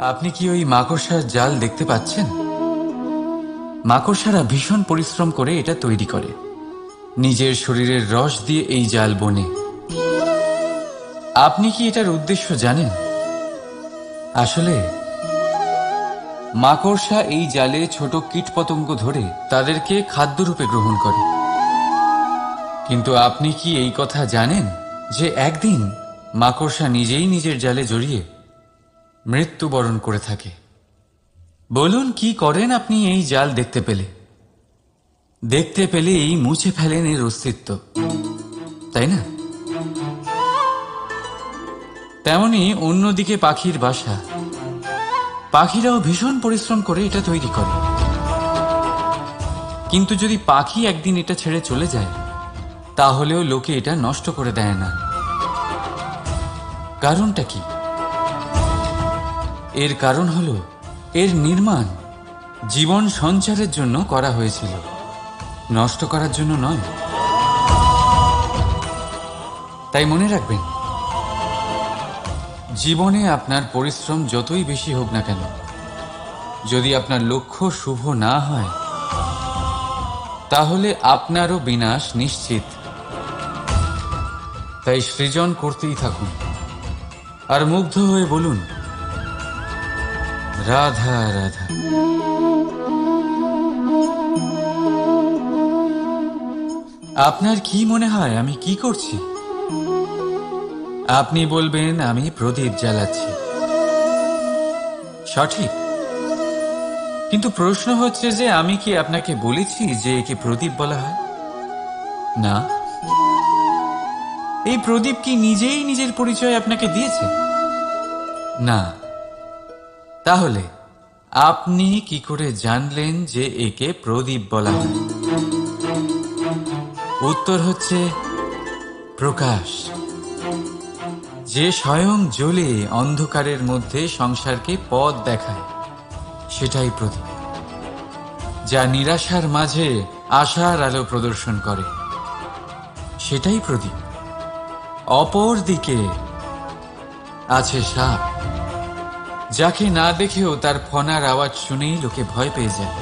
আপনি কি ওই মাকড়সার জাল দেখতে পাচ্ছেন? মাকড়সারা ভীষণ পরিশ্রম করে এটা তৈরি করে। নিজের শরীরের রস দিয়ে এই জাল বোনে। আপনি কি এটার উদ্দেশ্য জানেন? আসলে মাকড়সা এই জালে ছোট কীটপতঙ্গ ধরে তাদেরকে খাদ্যরূপে গ্রহণ করে। কিন্তু আপনি কি এই কথা জানেন যে একদিন মাকড়সা নিজেই নিজের জালে জড়িয়ে মৃত্যুবরণ করে থাকে? বলুন, কি করেন আপনি এই জাল দেখতে পেলেই মুছে ফেলেন এর অস্তিত্ব, তাই না? তেমনি অন্যদিকে পাখির বাসা। পাখিরাও ভীষণ পরিশ্রম করে এটা তৈরি করে। কিন্তু যদি পাখি একদিন এটা ছেড়ে চলে যায়, তাহলেও লোকে এটা নষ্ট করে দেয় না। কারণটা কি? এর কারণ হলো এর নির্মাণ জীবন সঞ্চারের জন্য করা হয়েছিল, নষ্ট করার জন্য নয়। তাই মনে রাখবেন, জীবনে আপনার পরিশ্রম যতই বেশি হোক না কেন, যদি আপনার লক্ষ্য শুভ না হয়, তাহলে আপনারও বিনাশ নিশ্চিত। তাই সৃজন করতেই থাকুন আর মুগ্ধ হয়ে বলুন, রাধা রাধা। আপনার কি মনে হয় আমি কি করছি? আপনি বলবেন আমি প্রদীপ জ্বালাচ্ছি। সঠিক। কিন্তু প্রশ্ন হচ্ছে যে আমি কি আপনাকে বলেছি যে একে প্রদীপ বলা হয়? না। এই প্রদীপ কি নিজেই নিজের পরিচয় আপনাকে দিয়েছে? না। তাহলে আপনি কি করে জানলেন যে একে প্রদীপ বলা হয়? উত্তর হচ্ছে প্রকাশ। যে স্বয়ং জ্বলে অন্ধকারের মধ্যে সংসারকে পথ দেখায়, সেটাই প্রদীপ। যা নিরাশার মাঝে আশার আলো প্রদর্শন করে, সেটাই প্রদীপ। অপর দিকে আছে সাপ, যাকে না দেখেও তার ফনার আওয়াজ শুনেই লোকে ভয় পেয়ে যায়।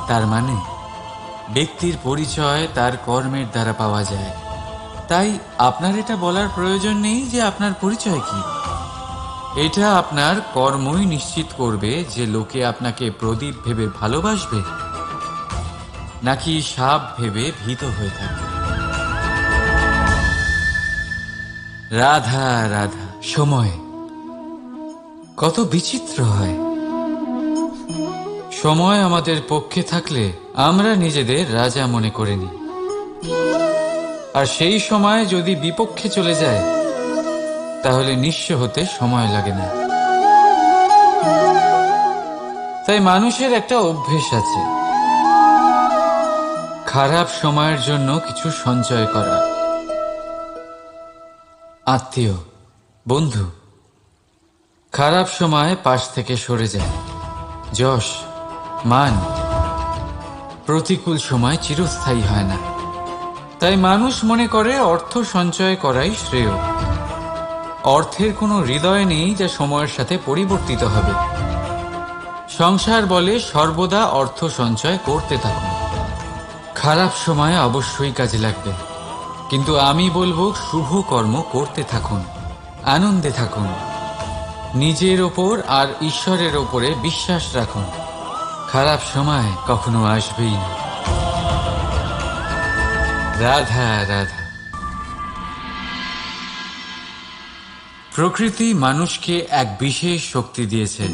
তার মানে ব্যক্তির পরিচয় তার কর্মের দ্বারা পাওয়া যায়। তাই আপনার এটা বলার প্রয়োজন নেই যে আপনার পরিচয় কি। এটা আপনার কর্মই নিশ্চিত করবে যে লোকে আপনাকে প্রদীপ ভেবে ভালোবাসবে নাকি সাপ ভেবে ভীত হয়ে থাকবে। রাধা রাধা। সময় কত বিচিত্র হয়। সময় আমাদের পক্ষে থাকলে আমরা নিজেদের রাজা মনে করে নিই, আর সেই সময় যদি বিপক্ষে চলে যায়, তাহলে নিঃস্ব হতে সময় লাগে না। তাই মানুষের একটা অভ্যেস আছে, খারাপ সময়ের জন্য কিছু সঞ্চয় করা। আত্মীয়, বন্ধু খারাপ সময় পাশ থেকে সরে যায়। যশ, মান প্রতিকূল সময় চিরস্থায়ী হয় না। তাই মানুষ মনে করে অর্থ সঞ্চয় করাই শ্রেয়। অর্থের কোনো হৃদয় নেই যা সময়ের সাথে পরিবর্তিত হবে। সংসার বলে সর্বদা অর্থ সঞ্চয় করতে থাকুন। খারাপ সময় অবশ্যই কাজে লাগবে, কিন্তু আমি বলবো শুভ কর্ম করতে থাকুন, আনন্দে থাকুন, নিজের ওপর আর ঈশ্বরের ওপরে বিশ্বাস রাখুন। খারাপ সময় কখনো আসবেই না। রাধা রাধা। প্রকৃতি মানুষকে এক বিশেষ শক্তি দিয়েছে,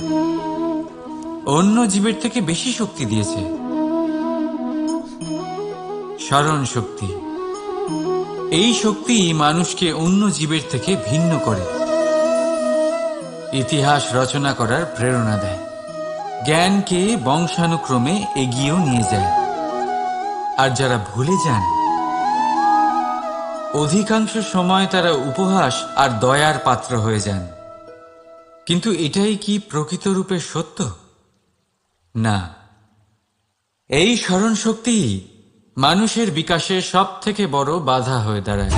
অন্য জীবের থেকে বেশি শক্তি দিয়েছে। স্মরণ শক্তি। এই শক্তি মানুষকে অন্য জীবের থেকে ভিন্ন করে, ইতিহাস রচনা করার প্রেরণা দেয়, জ্ঞানকে বংশানুক্রমে এগিয়েও নিয়ে যায়। আর যারা ভুলে যান, অধিকাংশ সময় তারা উপহাস আর দয়ার পাত্র হয়ে যান। কিন্তু এটাই কি প্রকৃত রূপে সত্য? না। এই স্মরণ শক্তি মানুষের বিকাশে সব থেকে বড় বাধা হয়ে দাঁড়ায়।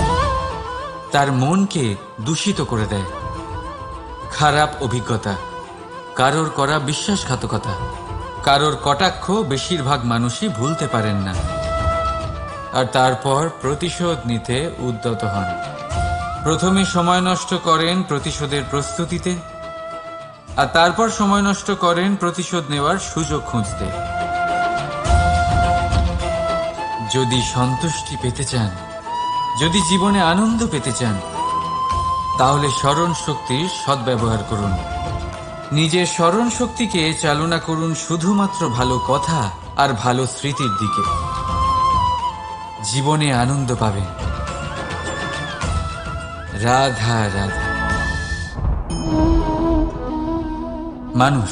তার মনকে দূষিত করে দেয়। খারাপ অভিজ্ঞতা, কারোর করা বিশ্বাসঘাতকতা, কারোর কটাক্ষ বেশিরভাগ মানুষই ভুলতে পারেন না, আর তারপর প্রতিশোধ নিতে উদ্যত হন। প্রথমে সময় নষ্ট করেন প্রতিশোধের প্রস্তুতিতে, আর তারপর সময় নষ্ট করেন প্রতিশোধ নেওয়ার সুযোগ খুঁজতে। যদি সন্তুষ্টি পেতে চান, যদি জীবনে আনন্দ পেতে চান, তাহলে স্মরণ শক্তির সদ্ব্যবহার করুন। নিজের স্মরণ শক্তিকে চালনা করুন শুধুমাত্র ভালো কথা আর ভালো স্মৃতির দিকে। জীবনে আনন্দ পাবেন। রাধা রাধা। মানুষ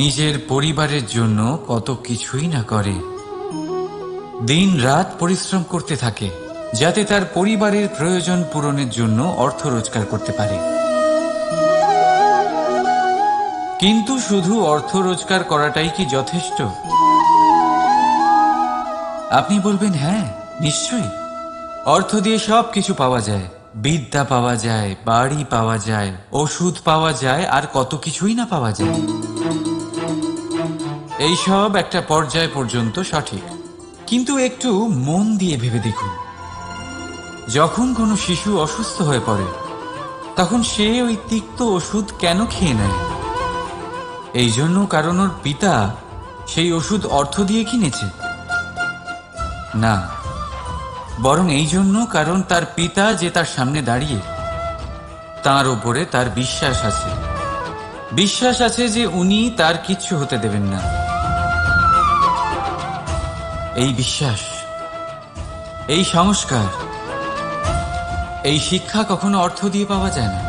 নিজের পরিবারের জন্য কত কিছুই না করে, দিন রাত পরিশ্রম করতে থাকে যাতে তার পরিবারের প্রয়োজন পূরণের জন্য অর্থ রোজগার করতে পারে। কিন্তু শুধু অর্থ রোজগার করাটাই কি যথেষ্ট? আপনি বলবেন, হ্যাঁ নিশ্চয়ই, অর্থ দিয়ে সব কিছু পাওয়া যায়, বিদ্যা পাওয়া যায়, বাড়ি পাওয়া যায়, ওষুধ পাওয়া যায়, আর কত কিছুই না পাওয়া যায়। এইসব একটা পর্যায় পর্যন্ত সঠিক, কিন্তু একটু মন দিয়ে ভেবে দেখুন, যখন কোনো শিশু অসুস্থ হয়ে পড়ে তখন সে ওই তিক্ত ওষুধ কেন খেয়ে নেয়? এই জন্য কারণ ওর পিতা সেই ওষুধ অর্থ দিয়ে কিনেছে? না, বরং এই জন্য কারণ তার পিতা যে তার সামনে দাঁড়িয়ে, তার উপরে তার বিশ্বাস আছে। বিশ্বাস আছে যে উনি তার কিচ্ছু হতে দেবেন না। এই বিশ্বাস, এই সংস্কার, এই শিক্ষা কখনো অর্থ দিয়ে পাওয়া যায় না।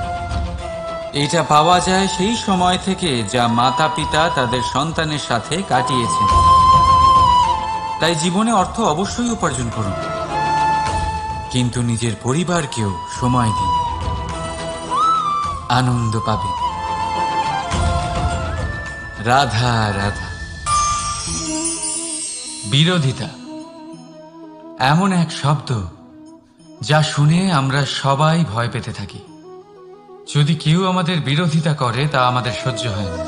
এটা পাওয়া যায় সেই সময় থেকে যা মাতা পিতা তাদের সন্তানের সাথে কাটিয়েছেন। তাই জীবনে অর্থ অবশ্যই উপার্জন করুন, কিন্তু নিজের পরিবারকেও সময় দিন, আনন্দ পাবেন। রাধা রাধা। বিরোধিতা এমন এক শব্দ যা শুনে আমরা সবাই ভয় পেতে থাকি। যদি কেউ আমাদের বিরোধিতা করে তা আমাদের সহ্য হয় না।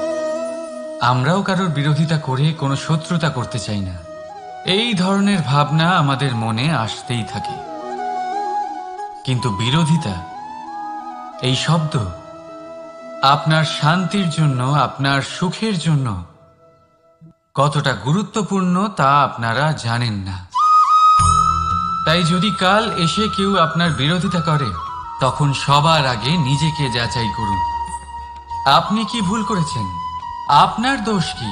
আমরাও কারোর বিরোধিতা করে কোনো শত্রুতা করতে চাই না। এই ধরনের ভাবনা আমাদের মনে আসতেই থাকে। কিন্তু বিরোধিতা, এই শব্দ আপনার শান্তির জন্য, আপনার সুখের জন্য কতটা গুরুত্বপূর্ণ তা আপনারা জানেন না। তাই যদি কাল এসে কেউ আপনার বিরোধিতা করে, তখন সবার আগে নিজেকে যাচাই করুন। আপনি কি ভুল করেছেন? আপনার দোষ কি?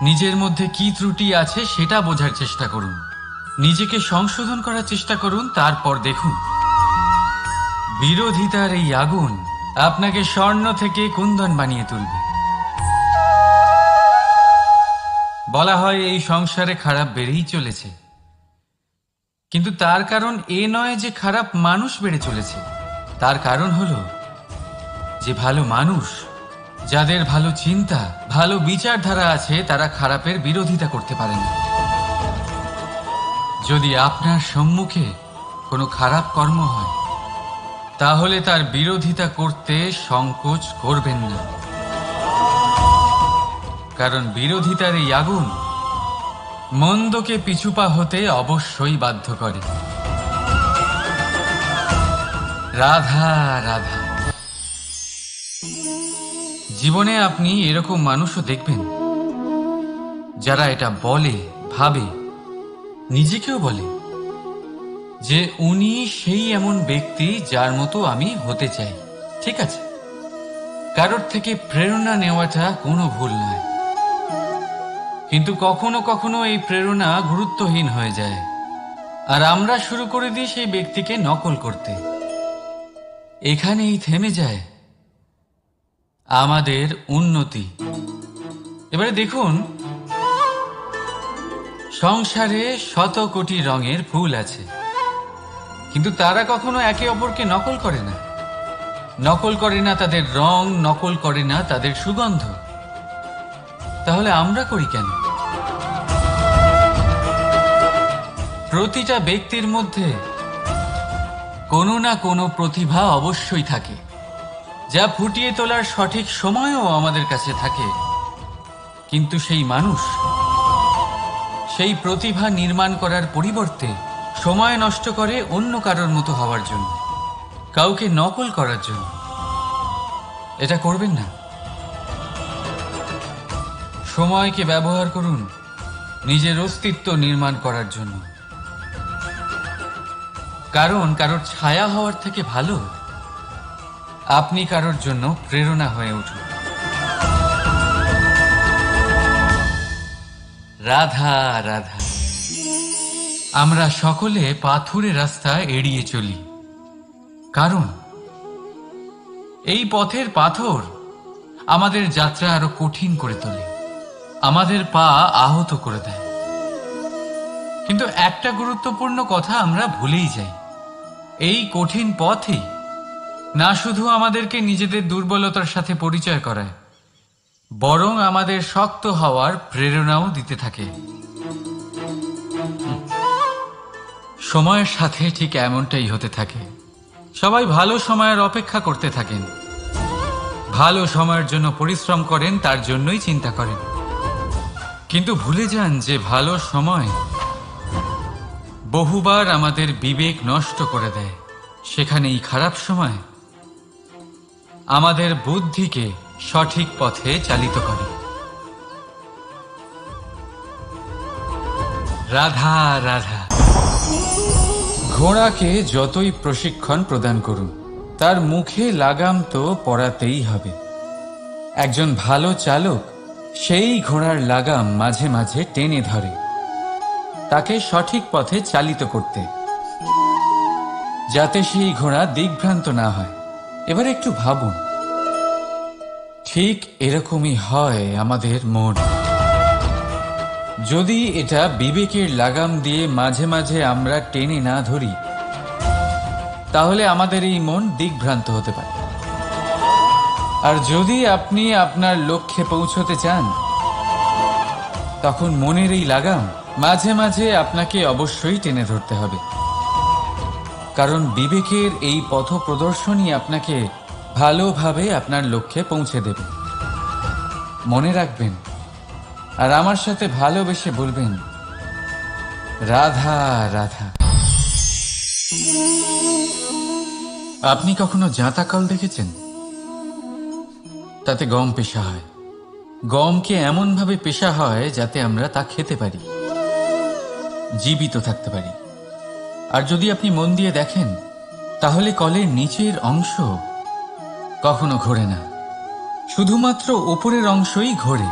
নিজের মধ্যে কি ত্রুটি আছে সেটা বোঝার চেষ্টা করুন, নিজেকে সংশোধন করার চেষ্টা করুন, তারপর দেখুন বিরোধিতার এই আগুন আপনাকে স্বর্ণ থেকে কুন্দন বানিয়ে তুলবে। বলা হয় এই সংসারে খারাপ বেড়েই চলেছে, কিন্তু তার কারণ এ নয় যে খারাপ মানুষ বেড়ে চলেছে। তার কারণ হলো যে ভালো মানুষ, যাদের ভালো চিন্তা, ভালো বিচারধারা আছে, তারা খারাপের বিরোধিতা করতে পারে না। যদি আপনার সম্মুখে কোনো খারাপ কর্ম হয়, তাহলে তার বিরোধিতা করতে সংকোচ করবেন না, কারণ বিরোধিতার এই আগুন মন্দকে পিছুপা হতে অবশ্যই বাধ্য করে। রাধা রাধা। জীবনে আপনি এরকম মানুষও দেখবেন যারা এটা বলে, ভাবে, নিজেকেও বলে যে উনি সেই এমন ব্যক্তি যার মতো আমি হতে চাই। ঠিক আছে, কারোর থেকে প্রেরণা নেওয়াটা কোনো ভুল নয়, কিন্তু কখনো কখনো এই প্রেরণা গুরুত্বহীন হয়ে যায়, আর আমরা শুরু করে দিই সেই ব্যক্তিকে নকল করতে। এখানেই থেমে যায় আমাদের উন্নতি। এবারে দেখুন, সংসারে শত কোটি রঙের ফুল আছে, কিন্তু তারা কখনো একে অপরকে নকল করে না। নকল করে না তাদের রং, নকল করে না তাদের সুগন্ধ। তাহলে আমরা করি কেন? প্রতিটা ব্যক্তির মধ্যে কোনো না কোনো প্রতিভা অবশ্যই থাকে, যা ফুটিয়ে তোলার সঠিক সময়ও আমাদের কাছে থাকে। কিন্তু সেই মানুষ সেই প্রতিভা নির্মাণ করার পরিবর্তে সময় নষ্ট করে অন্য কারোর মতো হওয়ার জন্য, কাউকে নকল করার জন্য। এটা করবেন না। সময়কে ব্যবহার করুন নিজের অস্তিত্ব নির্মাণ করার জন্য। কারণ কারোর ছায়া হওয়ার থেকে ভালো আপনি কারোর জন্য প্রেরণা হয়ে উঠুন। রাধা রাধা। আমরা সকলে পাথুরে রাস্তা এড়িয়ে চলি, কারণ এই পথের পাথর আমাদের যাত্রা আরো কঠিন করে তোলে, আমাদের পা আহত করে দেয়। কিন্তু একটা গুরুত্বপূর্ণ কথা আমরা ভুলেই যাই, এই কঠিন পথই না শুধু আমাদেরকে নিজেদের দুর্বলতার সাথে পরিচয় করায়, বরং আমাদের শক্ত হওয়ার প্রেরণাও দিতে থাকে। সময়ের সাথে ঠিক এমনটাই হতে থাকে। সবাই ভালো সময়ের অপেক্ষা করতে থাকেন, ভালো সময়ের জন্য পরিশ্রম করেন, তার জন্যই চিন্তা করেন। কিন্তু ভুলে যান যে ভালো সময় বহুবার আমাদের বিবেক নষ্ট করে দেয়। সেখানেই খারাপ সময় আমাদের বুদ্ধিকে সঠিক পথে চালিত করে। রাধা রাধা। ঘোড়াকে যতই প্রশিক্ষণ প্রদান করুন, তার মুখে লাগাম তো পরাতেই হবে। একজন ভালো চালক সেই ঘোড়ার লাগাম মাঝে মাঝে টেনে ধরে, তাকে সঠিক পথে চালিত করতে, যাতে সেই ঘোড়া দিগ্ভ্রান্ত না হয়। এবার একটু ভাবুন, ঠিক এরকমই হয় আমাদের মন। যদি এটা বিবেকের লাগাম দিয়ে মাঝে মাঝে আমরা টেনে না ধরি, তাহলে আমাদের এই মন দিগ্ভ্রান্ত হতে পারে। আর যদি আপনি আপনার লক্ষ্যে পৌঁছতে চান, তখন মনের এই লাগাম মাঝে মাঝে আপনাকে অবশ্যই টেনে ধরতে হবে। কারণ বিবেকের এই পথ প্রদর্শনই আপনাকে ভালোভাবে আপনার লক্ষ্যে পৌঁছে দেবে। মনে রাখবেন, আর আমার সাথে ভালোবেসে বলবেন, রাধা রাধা। আপনি কখনো জাঁতাকল দেখেছেন? তাতে গম পেশা হয়। গমকে এমনভাবে পেশা হয় যাতে আমরা তা খেতে পারি, জীবিত থাকতে পারি। আর যদি আপনি মন দিয়ে দেখেন, তাহলে কলের নিচের অংশ কখনো ঘোরে না, শুধুমাত্র উপরের অংশই ঘোরে।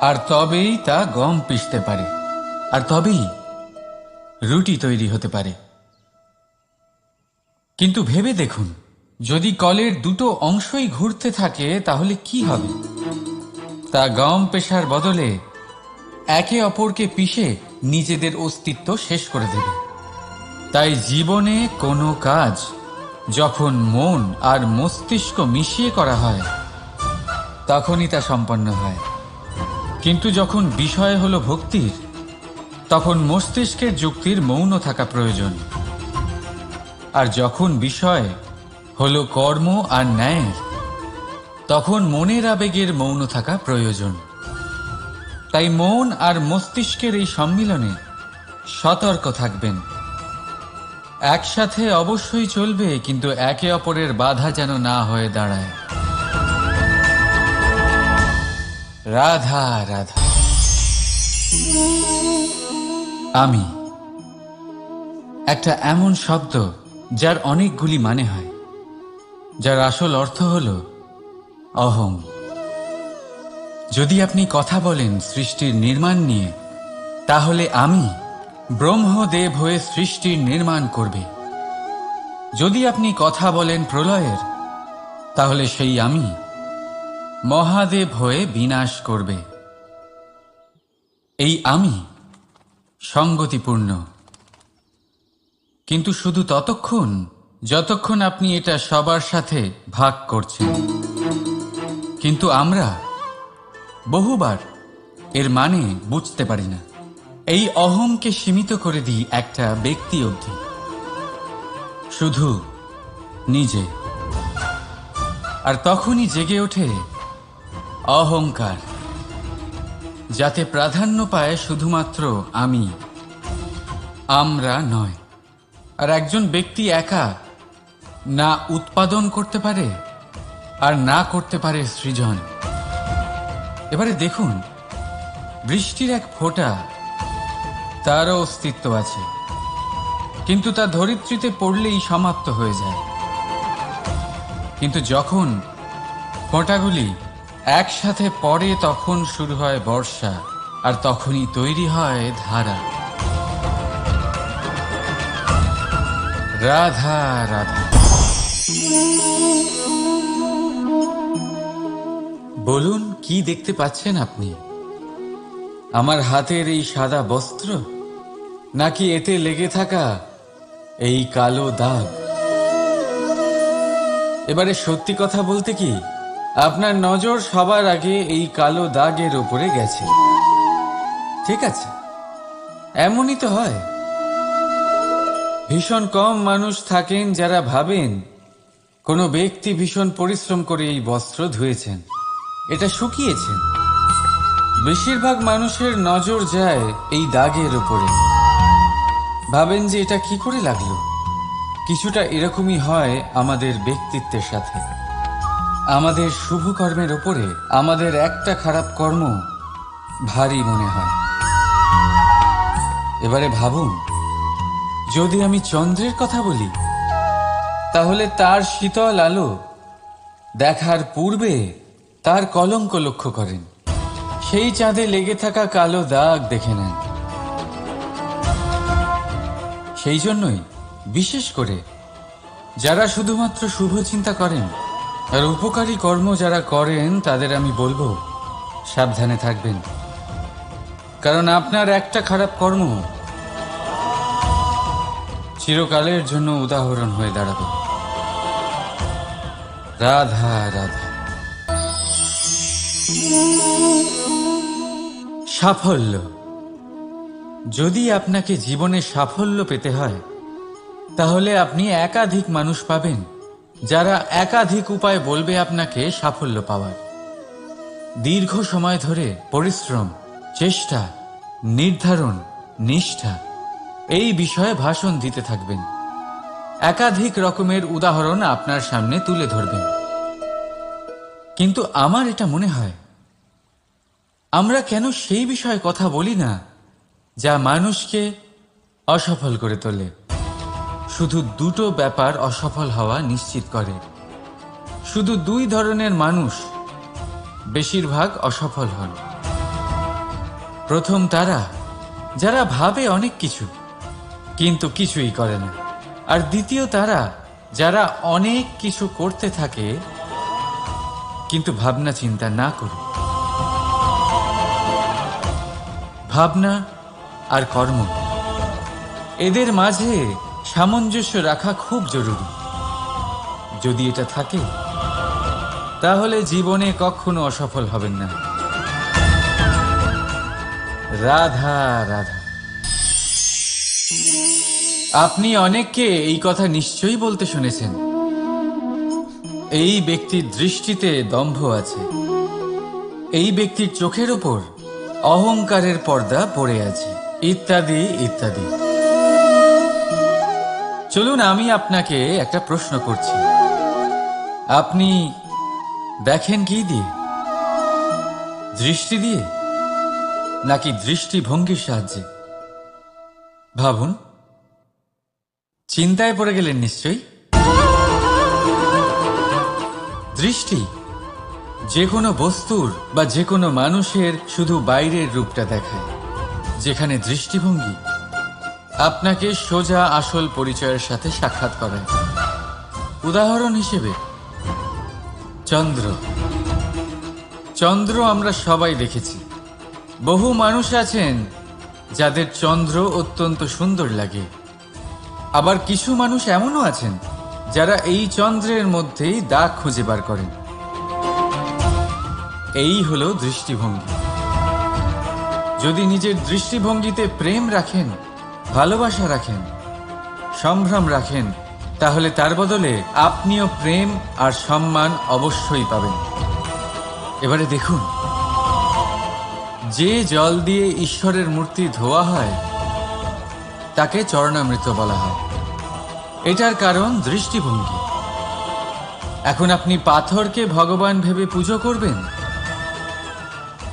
আর তবেই তা গম পিষতে পারে, আর তবেই রুটি তৈরি হতে পারে। কিন্তু ভেবে দেখুন, যদি কলের দুটো অংশই ঘুরতে থাকে, তাহলে কি হবে? তা গম পেশার বদলে একে অপরকে পিষে নিজেদের অস্তিত্ব শেষ করে দেবে। তাই জীবনে কোনো কাজ যখন মন আর মস্তিষ্ক মিশিয়ে করা হয়, তখনই তা সম্পন্ন হয়। কিন্তু যখন বিষয় হলো ভক্তির, তখন মস্তিষ্কের যুক্তির মৌন থাকা প্রয়োজন। আর যখন বিষয় হলো কর্ম আর ন্যায়ের, তখন মনের আবেগের মৌন থাকা প্রয়োজন। তাই মন আর মস্তিষ্কের এই সম্মিলনে সতর্ক থাকবেন। একসাথে অবশ্যই চলবে, কিন্তু একে অপরের বাধা যেন না হয়ে দাঁড়ায়। রাধা রাধা। আমি একটা এমন শব্দ যার অনেকগুলি মানে হয়, যার আসল অর্থ হল অহং। যদি আপনি কথা বলেন সৃষ্টির নির্মাণ নিয়ে, তাহলে আমি ব্রহ্মদেব হয়ে সৃষ্টির নির্মাণ করবে। যদি আপনি কথা বলেন প্রলয়ের, তাহলে সেই আমি মহাদেব হয়ে বিনাশ করবে। এই আমি সঙ্গতিপূর্ণ, কিন্তু শুধু ততক্ষণ যতক্ষণ আপনি এটা সবার সাথে ভাগ করছেন। কিন্তু আমরা বহুবার এর মানে বুঝতে পারি না। এই অহংকে সীমিত করে দিই একটা ব্যক্তি অবধি। শুধু নিজে। আর তখনই জেগে ওঠে অহংকার, যাতে প্রাধান্য পায় শুধুমাত্র আমি, আমরা নয়। আর একজন ব্যক্তি একা না উৎপাদন করতে পারে আর না করতে পারে সৃজন। এবারে দেখুন, বৃষ্টির এক ফোঁটা, তারও অস্তিত্ব আছে, কিন্তু তা ধরিত্রীতে পড়লেই সমাপ্ত হয়ে যায়। কিন্তু যখন ফোঁটাগুলি একসাথে পড়ে তখন শুরু হয় বর্ষা, আর তখনই তৈরি হয় ধারা। রাধা রাধা। বলুন, কি দেখতে পাচ্ছেন আপনি? আমার হাতের এই সাদা বস্ত্র, নাকি এতে লেগে থাকা এই কালো দাগ? এবারে সত্যি কথা বলতে কি, আপনার নজর সবার আগে এই কালো দাগের উপরে গেছে। ঠিক আছে, এমনই তো হয়। ভীষণ কম মানুষ থাকেন যারা ভাবেন কোনো ব্যক্তি ভীষণ পরিশ্রম করে এই বস্ত্র ধুয়েছেন, এটা শুকিয়েছেন। বেশিরভাগ মানুষের নজর যায় এই দাগের উপরে, ভাবেন যে এটা কি করে লাগলো। কিছুটা এরকমই হয় আমাদের ব্যক্তিত্বের সাথে। আমাদের শুভ কর্মের ওপরে আমাদের একটা খারাপ কর্ম ভারী মনে হয়। এবারে ভাবুন, যদি আমি চন্দ্রের কথা বলি, তাহলে তার শীতল আলো দেখার পূর্বে তার কলঙ্ক লক্ষ্য করেন, সেই চাঁদে লেগে থাকা কালো দাগ দেখে নেন। সেই জন্যই বিশেষ করে যারা শুধুমাত্র শুভ চিন্তা করেন আর উপকারী কর্ম যারা করেন, তাদের আমি বলবো সাবধানে থাকবেন। কারণ আপনার একটা খারাপ কর্ম চিরকালের জন্য উদাহরণ হয়ে দাঁড়াবে। রাধা রাধা। সাফল্য। যদি আপনাকে জীবনে সাফল্য পেতে হয়, তাহলে আপনি একাধিক মানুষ পাবেন যারা একাধিক উপায় বলবে আপনাকে সাফল্য পাওয়ার। দীর্ঘ সময় ধরে পরিশ্রম, চেষ্টা, নির্ধারণ, নিষ্ঠা এই বিষয়ে ভাষণ দিতে থাকবেন। একাধিক রকমের উদাহরণ আপনার সামনে তুলে ধরবেন। কিন্তু আমার এটা মনে হয়, আমরা কেন সেই বিষয়ে কথা বলি না যা মানুষকে অসফল করে তোলে? শুধু দুটো ব্যাপার অসফল হওয়া নিশ্চিত করে। শুধু দুই ধরনের মানুষ বেশিরভাগ অসফল হন। প্রথম তারা যারা ভাবে অনেক কিছু কিন্তু কিছুই করে না। আর দ্বিতীয় তারা যারা অনেক কিছু করতে থাকে কিন্তু ভাবনা চিন্তা না করে। ভাবনা আর কর্ম, এদের মাঝে সামঞ্জস্য রাখা খুব জরুরি। যদি এটা থাকে, তাহলে জীবনে কখনো অসফল হবেন না। রাধা রাধা। আপনি অনেককে এই কথা নিশ্চয়ই বলতে শুনেছেন, এই ব্যক্তির দৃষ্টিতে দম্ভ আছে, এই ব্যক্তির চোখের ওপর অহংকারের পর্দা পড়ে আছে, ইত্যাদি ইত্যাদি। চলুন, আমি আপনাকে একটা প্রশ্ন করছি। আপনি দেখেন কি দিয়ে? দৃষ্টি দিয়ে নাকি দৃষ্টিভঙ্গির সাহায্যে? ভাবুন। চিন্তায় পড়ে গেলেন নিশ্চয়ই। দৃষ্টি যে কোনো বস্তুর বা যে কোনো মানুষের শুধু বাইরের রূপটা দেখায়, যেখানে দৃষ্টিভঙ্গি আপনাকে সোজা আসল পরিচয়ের সাথে সাক্ষাৎ করায়। উদাহরণ হিসেবে চন্দ্র। চন্দ্র আমরা সবাই দেখেছি। বহু মানুষ আছেন যাদের চন্দ্র অত্যন্ত সুন্দর লাগে। আবার কিছু মানুষ এমনও আছেন যারা এই চন্দ্রের মধ্যেই দাগ খুঁজে বার করেন। এই হলো দৃষ্টিভঙ্গি। যদি নিজের দৃষ্টিভঙ্গিতে প্রেম রাখেন, ভালোবাসা রাখেন, সম্ভ্রম রাখেন, তাহলে তার বদলে আপনিও প্রেম আর সম্মান অবশ্যই পাবেন। এবারে দেখুন, যে জল দিয়ে ঈশ্বরের মূর্তি ধোয়া হয় তাকে চরণামৃত বলা হয়। এটার কারণ দৃষ্টিভঙ্গি। এখন আপনি পাথরকে ভগবান ভেবে পুজো করবেন,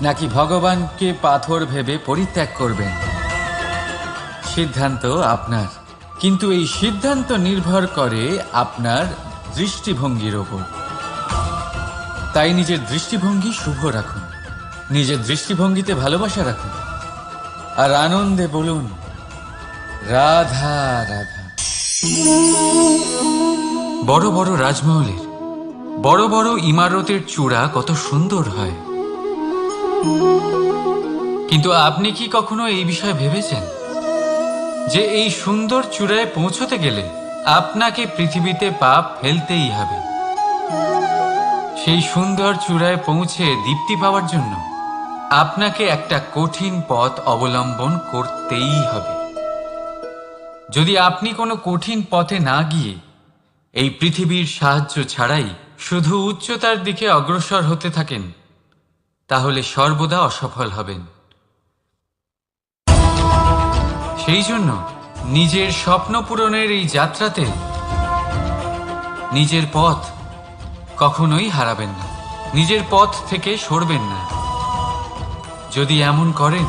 নাকি ভগবানকে পাথর ভেবে পরিত্যাগ করবেন? সিদ্ধান্ত আপনার, কিন্তু এই সিদ্ধান্ত নির্ভর করে আপনার দৃষ্টিভঙ্গির ওপর। তাই নিজের দৃষ্টিভঙ্গি শুভ রাখুন, নিজের দৃষ্টিভঙ্গিতে ভালোবাসা রাখুন, আর আনন্দে বলুন রাধা রাধা। বড় বড় রাজমহলের বড় বড় ইমারতের চূড়া কত সুন্দর হয়, কিন্তু আপনি কি কখনো এই বিষয়ে ভেবেছেন যে এই সুন্দর চূড়ায় পৌঁছতে গেলে আপনাকে পৃথিবীতে পা ফেলতেই হবে? সেই সুন্দর চূড়ায় পৌঁছে দীপ্তি পাওয়ার জন্য আপনাকে একটা কঠিন পথ অবলম্বন করতেই হবে। যদি আপনি কোনো কঠিন পথে না গিয়ে এই পৃথিবীর সাহায্য ছাড়াই শুধু উচ্চতার দিকে অগ্রসর হতে থাকেন, তাহলে সর্বদা অসফল হবেন। সেই জন্য নিজের স্বপ্ন পূরণের এই যাত্রাতে নিজের পথ কখনোই হারাবেন না, নিজের পথ থেকে সরবেন না। যদি এমন করেন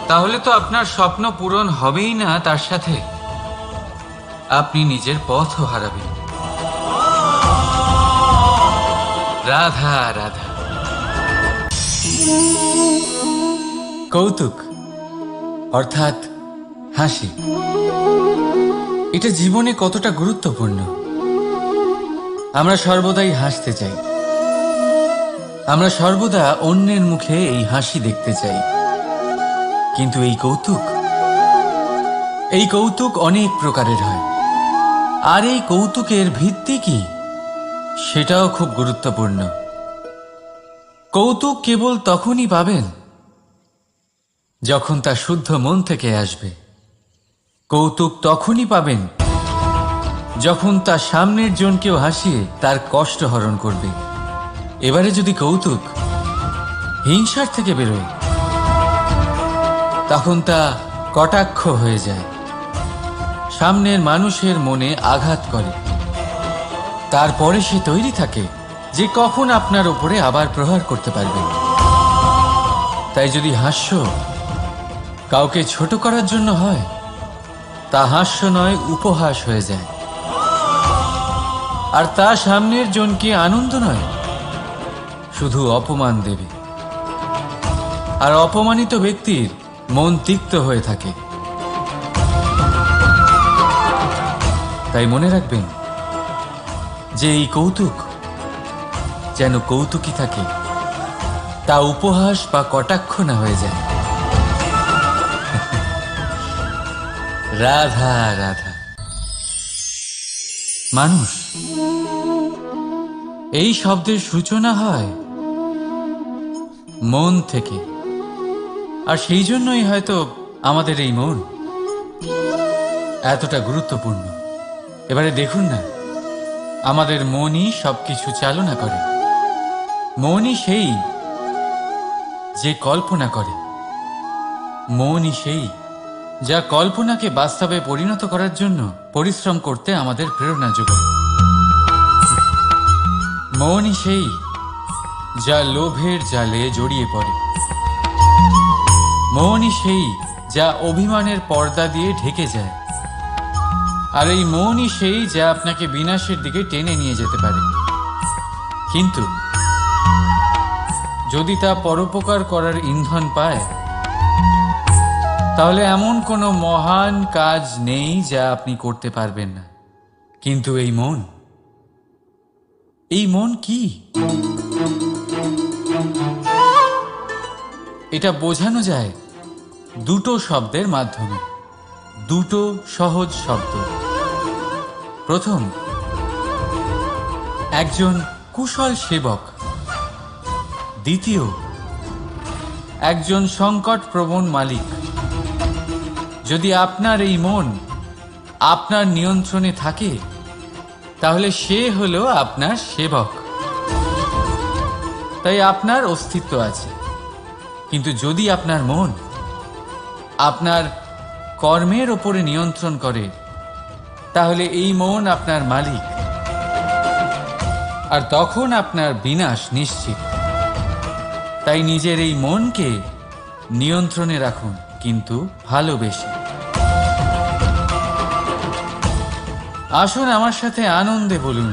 তাহলে তো আপনার স্বপ্ন পূরণ হবেই না, তার সাথে আপনি নিজের পথও হারাবেন। রাধা রাধা। কৌতুক অর্থাৎ হাসি, এটা জীবনে কতটা গুরুত্বপূর্ণ। আমরা সর্বদাই হাসতে চাই, আমরা সর্বদা অন্যের মুখে এই হাসি দেখতে চাই। কিন্তু এই কৌতুক অনেক প্রকারের হয়, আর এই কৌতুকের ভিত্তি কি সেটাও খুব গুরুত্বপূর্ণ। কৌতুক কেবল তখনই পাবেন যখন তা শুদ্ধ মন থেকে আসবে। কৌতুক তখনই পাবেন যখন তা সামনের জনকেও হাসিয়ে তার কষ্ট হরণ করবে। এবারে যদি কৌতুক হিংসার থেকে বেরোয়, তখন তা কটাক্ষ হয়ে যায়, সামনের মানুষের মনে আঘাত করে। তারপরে সে তৈরি থাকে যে কখন আপনার উপরে আবার প্রহার করতে পারবে। তাই যদি হাস্য কাউকে ছোট করার জন্য হয়, তা হাস্য নয়, উপহাস হয়ে যায়। আর তা সামনের জনকে আনন্দ নয়, শুধু অপমান দেবে। আর অপমানিত ব্যক্তির মন তিক্ত হয়ে থাকে। তাই মনে রাখবেন যে এই কৌতুক যেন কৌতুকই থাকে, তা উপহাস বা কটাক্ষ না হয়ে যায়। রাধা রাধা। মানুষ, এই শব্দের সূচনা হয় মন থেকে, আর সেই জন্যই হয়তো আমাদের এই মন এতটা গুরুত্বপূর্ণ। এবারে দেখুন না, আমাদের মনই সবকিছু চালনা করে। মনই সেই যে কল্পনা করে, মনই সেই যা কল্পনাকে বাস্তবে পরিণত করার জন্য পরিশ্রম করতে আমাদের প্রেরণা যোগায়। মনই সেই যা লোভের জালে জড়িয়ে পড়ে। মনই সেই যা অভিমানের পর্দা দিয়ে ঢেকে যায়। আর এই মনই সেই যা আপনাকে বিনাশের দিকে টেনে নিয়ে যেতে পারে। কিন্তু যদি তা পরোপকার করার ইন্ধন পায়, তাহলে এমন কোনো মহান কাজ নেই যা আপনি করতে পারবেন না। কিন্তু এই মন কি? এটা বোঝানো যায় দুটো শব্দের মাধ্যমে, দুটো সহজ শব্দ। প্রথম, একজন কুশল সেবক। দ্বিতীয়, একজন সংকটপ্রবণ মালিক। যদি আপনার এই মন আপনার নিয়ন্ত্রণে থাকে, তাহলে সে হলো আপনার সেবক। তাই আপনার অস্তিত্ব আছে। কিন্তু যদি আপনার মন আপনার কর্মের ওপরে নিয়ন্ত্রণ করে, তাহলে এই মন আপনার মালিক, আর তখন আপনার বিনাশ নিশ্চিত। তাই নিজের এই মনকে নিয়ন্ত্রণে রাখুন, কিন্তু ভালোবেসে। আসুন আমার সাথে আনন্দে বলুন,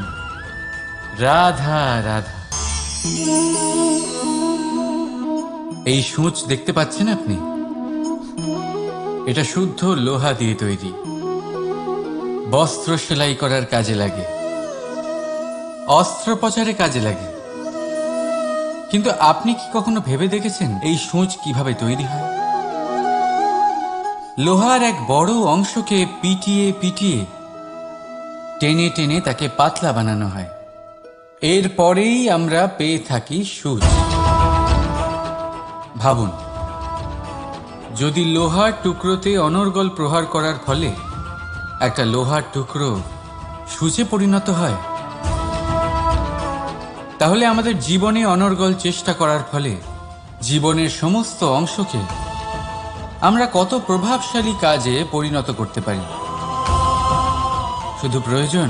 রাধা রাধা। এই সূঁচ দেখতে পাচ্ছেন আপনি? এটা শুদ্ধ লোহা দিয়ে তৈরি, বস্ত্র সেলাই করার কাজে লাগে, অস্ত্রোপচারে কাজে লাগে। কিন্তু আপনি কি কখনো ভেবে দেখেছেন এই সূঁচ কিভাবে তৈরি হয়? লোহার এক বড় অংশকে পিটিয়ে পিটিয়ে টেনে টেনে তাকে পাতলা বানানো হয়। এরপরেই আমরা পেয়ে থাকি সূঁচ। ভাবুন, যদি লোহার টুকরোতে অনর্গল প্রহার করার ফলে একটা লোহার টুকরো সূঁচে পরিণত হয়, তাহলে আমাদের জীবনে অনর্গল চেষ্টা করার ফলে জীবনের সমস্ত অংশকে আমরা কত প্রভাবশালী কাজে পরিণত করতে পারি। শুধু প্রয়োজন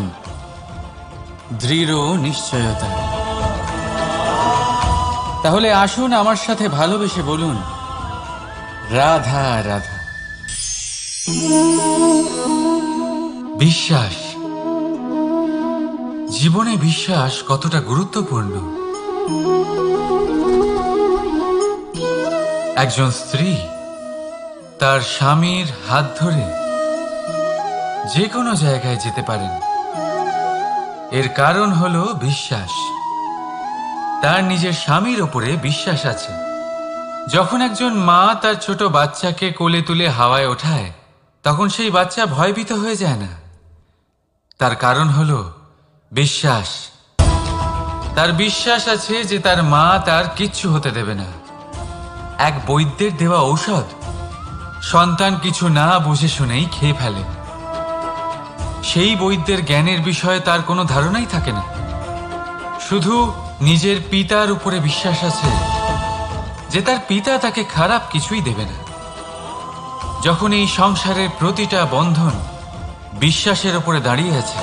দৃঢ় নিশ্চয়তা। তাহলে আসুন আমার সাথে ভালোবেসে বলুন, রাধা রাধা। বিশ্বাস, জীবনে বিশ্বাস কতটা গুরুত্বপূর্ণ। একজন স্ত্রী তার স্বামীর হাত ধরে যে কোনো জায়গায় যেতে পারেন, এর কারণ হলো বিশ্বাস। তার নিজের স্বামীর ওপরে বিশ্বাস আছে। যখন একজন মা তার ছোট বাচ্চাকে কোলে তুলে হাওয়ায় ওঠায়, তখন সেই বাচ্চা ভয়ভীত হয়ে যায় না। তার কারণ হলো বিশ্বাস। তার বিশ্বাস আছে যে তার মা তার কিচ্ছু হতে দেবে না। এক বৈদ্যের দেওয়া ঔষধ সন্তান কিছু না বুঝে শুনেই খেয়ে ফেলে। সেই বৈদ্যের জ্ঞানের বিষয়ে তার কোনো ধারণাই থাকে না। শুধু নিজের পিতার উপরে বিশ্বাস আছে যে তার পিতা তাকে খারাপ কিছুই দেবে না। যখন এই সংসারের প্রতিটা বন্ধন বিশ্বাসের উপরে দাঁড়িয়ে আছে,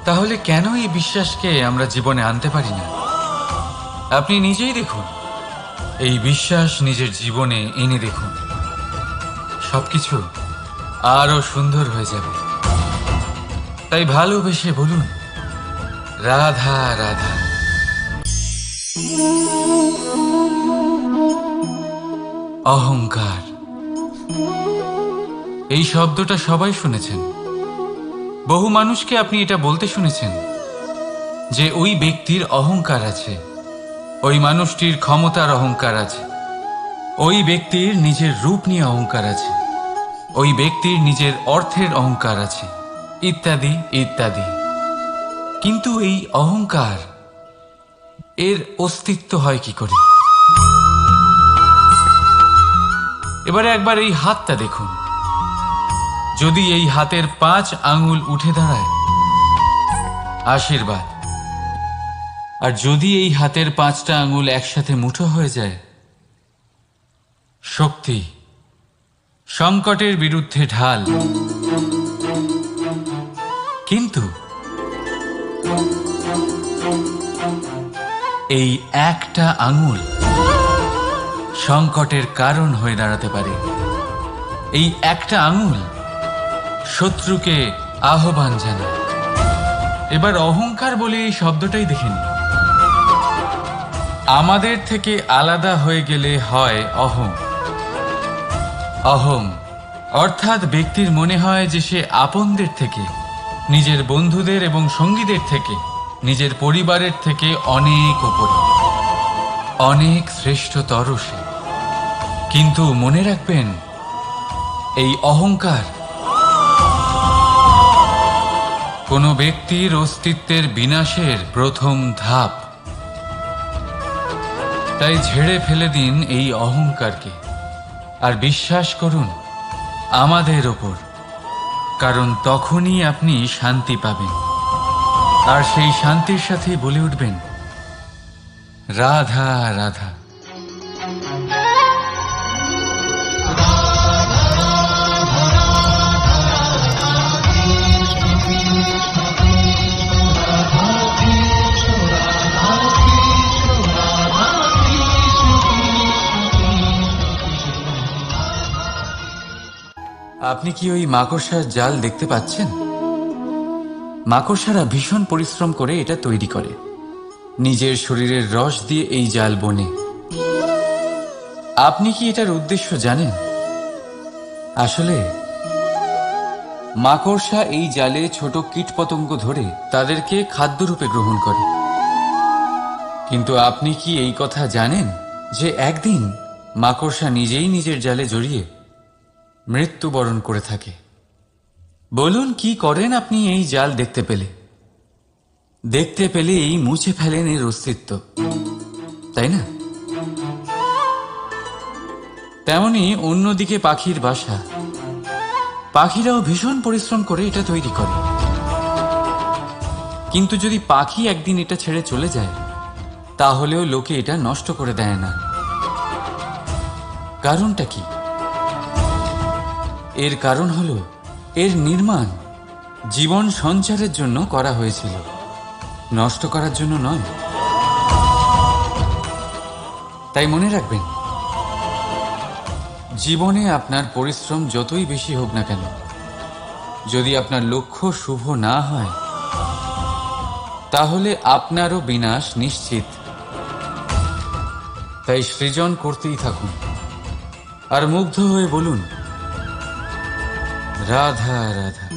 তাহলে কেন এই বিশ্বাসকে আমরা জীবনে আনতে পারি না? আপনি নিজেই দেখুন, এই বিশ্বাস নিজের জীবনে এনে দেখুন, সবকিছু আরো সুন্দর হয়ে যাবে। তাই ভালোবেসে বলুন, রাধা রাধা। অহংকার, এই শব্দটা সবাই শুনেছেন। বহু মানুষকে আপনি এটা বলতে শুনেছেন যে ওই ব্যক্তির অহংকার আছে, ওই মানুষটির ক্ষমতার অহংকার আছে, ওই ব্যক্তির নিজের রূপ নিয়ে অহংকার আছে, ওই ব্যক্তির নিজের অর্থের অহংকার আছে, ইত্যাদি ইত্যাদি। কিন্তু এই অহংকার, এর অস্তিত্ব হয় কি করে? এবারে একবার এই হাতটা দেখুন। যদি এই হাতের 5 আঙ্গুল উঠে দাঁড়ায়, আশীর্বাদ। আর যদি এই হাতের 5টা আঙ্গুল একসাথে মুঠো হয়ে যায়, শক্তি, সংকটের বিরুদ্ধে ঢাল। কিন্তু এই একটা আঙ্গুল সংকটের কারণ হয়ে দাঁড়াতে পারে। এই একটা আঙ্গুল শত্রুকে আহ্বান জানায়। এবার অহংকার বলে এই শব্দটাই দেখে নিন। আমাদের থেকে আলাদা হয়ে গেলে হয় অহং। অহং অর্থাৎ ব্যক্তির মনে হয় যে সে আপনদের থেকে, নিজের বন্ধুদের এবং সঙ্গীদের থেকে, নিজের পরিবারের থেকে অনেক উপরে, অনেক শ্রেষ্ঠতর সে। কিন্তু মনে রাখবেন, এই অহংকার কোনো ব্যক্তির অস্তিত্বের বিনাশের প্রথম ধাপ। তাই ঝেড়ে ফেলে দিন এই অহংকারকে, আর বিশ্বাস করুন আমাদের ওপর, কারণ তখনই আপনি শান্তি পাবেন, আর সেই শান্তির সাথে বলে উঠবেন, রাধা রাধা। আপনি কি ওই মাকড়সার জাল দেখতে পাচ্ছেন? মাকড়সারা ভীষণ পরিশ্রম করে এটা তৈরি করে, নিজের শরীরের রস দিয়ে এই জাল বোনে। আপনি কি এটার উদ্দেশ্য জানেন? আসলে মাকড়সা এই জালে ছোট কীটপতঙ্গ ধরে তাদেরকে খাদ্যরূপে গ্রহণ করে। কিন্তু আপনি কি এই কথা জানেন যে একদিন মাকড়সা নিজেই নিজের জালে জড়িয়ে মৃত্যুবরণ করে থাকে? বলুন, কি করেন আপনি এই জাল দেখতে পেলে? দেখতে পেলেই মুছে ফেলেন এর অস্তিত্ব, তাই না? তেমনি অন্যদিকে পাখির বাসা, পাখিরাও ভীষণ পরিশ্রম করে এটা তৈরি করে। কিন্তু যদি পাখি একদিন এটা ছেড়ে চলে যায়, তাহলেও লোকে এটা নষ্ট করে দেয় না। কারণটা কি? এর কারণ হলো এর নির্মাণ জীবন সঞ্চারের জন্য করা হয়েছিল, নষ্ট করার জন্য নয়। তাই মনে রাখবেন, জীবনে আপনার পরিশ্রম যতই বেশি হোক না কেন, যদি আপনার লক্ষ্য শুভ না হয়, তাহলে আপনারও বিনাশ নিশ্চিত। তাই সৃজন করতেই থাকুন, আর মুগ্ধ হয়ে বলুন, রাধা রাধা।